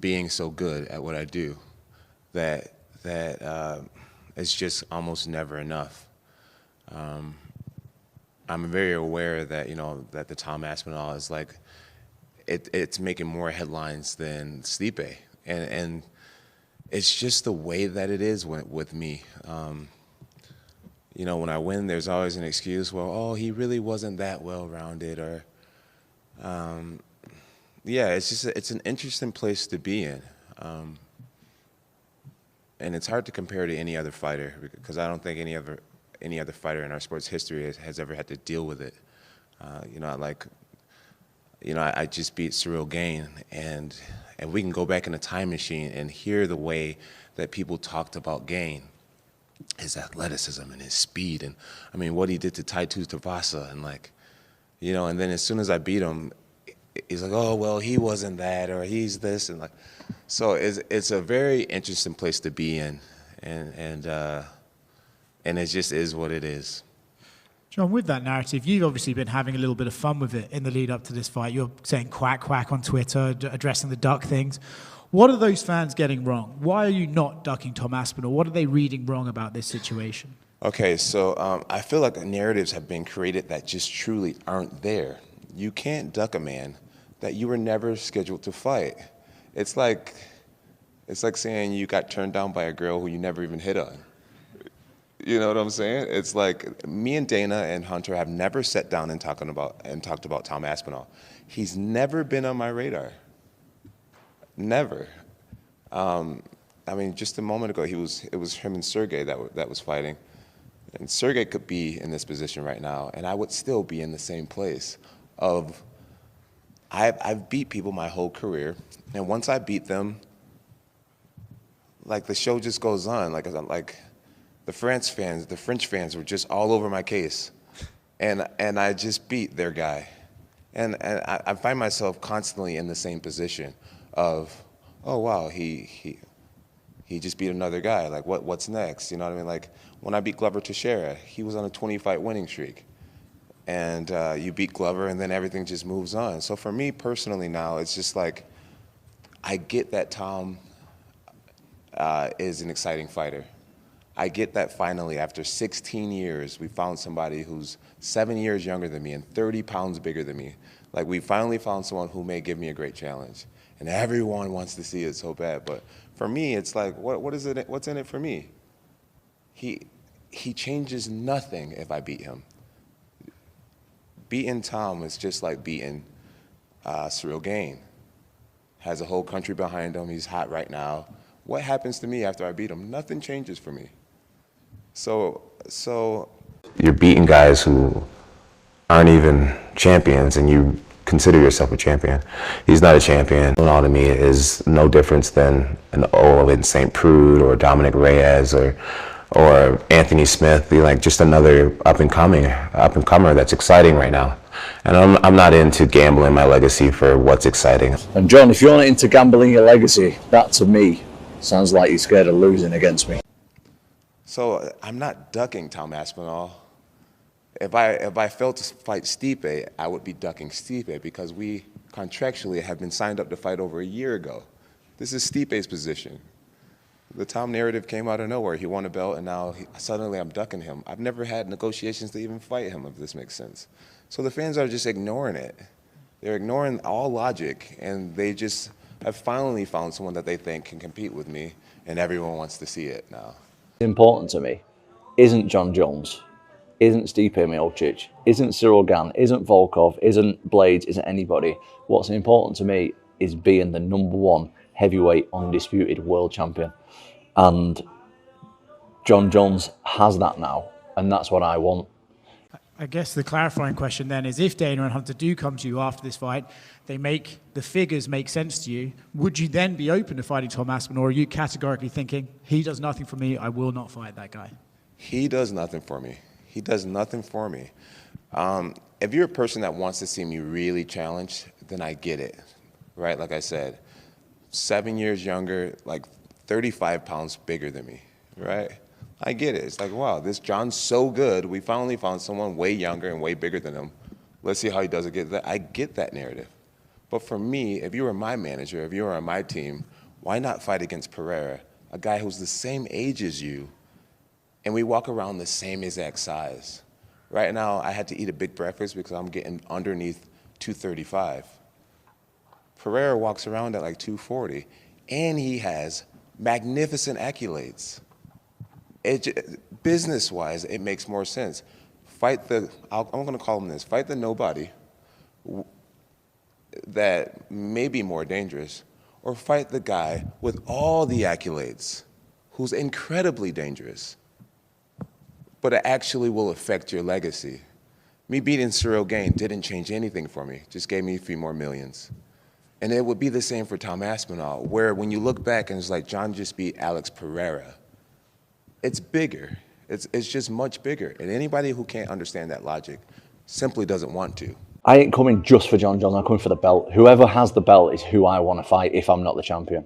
being so good at what I do that it's just almost never enough. I'm very aware that that the Tom Aspinall is like it's making more headlines than Stipe, and it's just the way that it is with me. When I win, there's always an excuse. Well, oh, he really wasn't that well-rounded, or yeah, it's an interesting place to be in, and it's hard to compare to any other fighter because I don't think any other fighter in our sports history has ever had to deal with it. I just beat Cyril Gain, and we can go back in a time machine and hear the way that people talked about Gain, his athleticism and his speed, and I mean what he did to Taitu Tavasa, and and then as soon as I beat him, he's like, oh well, he wasn't that, or he's this, and so it's a very interesting place to be in, and it just is what it is. Jon, with that narrative, you've obviously been having a little bit of fun with it in the lead up to this fight. You're saying quack, quack on Twitter, addressing the duck things. What are those fans getting wrong? Why are you not ducking Tom Aspinall? What are they reading wrong about this situation? Okay, so I feel like narratives have been created that just truly aren't there. You can't duck a man that you were never scheduled to fight. It's like saying you got turned down by a girl who you never even hit on. You know what I'm saying? It's like me and Dana and Hunter have never sat down and talked about Tom Aspinall. He's never been on my radar. Never. I mean, just a moment ago, it was him and Sergey that was fighting, and Sergey could be in this position right now, and I would still be in the same place. I've beat people my whole career, and once I beat them, like the show just goes on. Like the French fans were just all over my case, and I just beat their guy, and I find myself constantly in the same position of, oh wow, he just beat another guy. Like what's next? You know what I mean? Like when I beat Glover Teixeira, he was on a 20-fight winning streak, and you beat Glover, and then everything just moves on. So for me personally now, it's just like I get that Tom is an exciting fighter. I get that finally, after 16 years, we found somebody who's 7 years younger than me and 30 pounds bigger than me. Like, we finally found someone who may give me a great challenge. And everyone wants to see it so bad. But for me, it's like, what's in it for me? He changes nothing if I beat him. Beating Tom is just like beating Cyril Gain. Has a whole country behind him. He's hot right now. What happens to me after I beat him? Nothing changes for me. So you're beating guys who aren't even champions, and you consider yourself a champion. He's not a champion. All to me is no difference than an Owen St. Prude or Dominic Reyes or Anthony Smith. You're like just another up and comer that's exciting right now. And I'm not into gambling my legacy for what's exciting. And Jon, if you're not into gambling your legacy, that to me sounds like you're scared of losing against me. So I'm not ducking Tom Aspinall. If I failed to fight Stipe, I would be ducking Stipe because we contractually have been signed up to fight over a year ago. This is Stipe's position. The Tom narrative came out of nowhere. He won a belt, and now suddenly I'm ducking him. I've never had negotiations to even fight him, if this makes sense. So the fans are just ignoring it. They're ignoring all logic, and they just have finally found someone that they think can compete with me, and everyone wants to see it now. Important to me isn't Jon Jones, isn't Stipe Miocic, isn't Cyril Gane, isn't Volkov, isn't Blades, isn't anybody. What's important to me is being the #1 heavyweight undisputed world champion. And Jon Jones has that now, and that's what I want. I guess the clarifying question then is, if Dana and Hunter do come to you after this fight, the figures make sense to you, would you then be open to fighting Tom Aspinall, or are you categorically thinking, he does nothing for me, I will not fight that guy? He does nothing for me. He does nothing for me. If you're a person that wants to see me really challenged, then I get it, right? Like I said, 7 years younger, like 35 pounds bigger than me, right? I get it. It's like, wow, this Jon's so good. We finally found someone way younger and way bigger than him. Let's see how he does against that. I get that narrative. But for me, if you were my manager, if you were on my team, why not fight against Pereira, a guy who's the same age as you, and we walk around the same exact size? Right now, I had to eat a big breakfast because I'm getting underneath 235. Pereira walks around at like 240, and he has magnificent accolades. Business-wise, it makes more sense. I'm going to call him this, fight the nobody that may be more dangerous, or fight the guy with all the accolades who's incredibly dangerous, but it actually will affect your legacy. Me beating Cyril Gane didn't change anything for me, just gave me a few more millions. And it would be the same for Tom Aspinall, where when you look back and it's like Jon just beat Alex Pereira, it's bigger. It's just much bigger. And anybody who can't understand that logic simply doesn't want to. I ain't coming just for Jon Jones, I'm coming for the belt. Whoever has the belt is who I want to fight if I'm not the champion.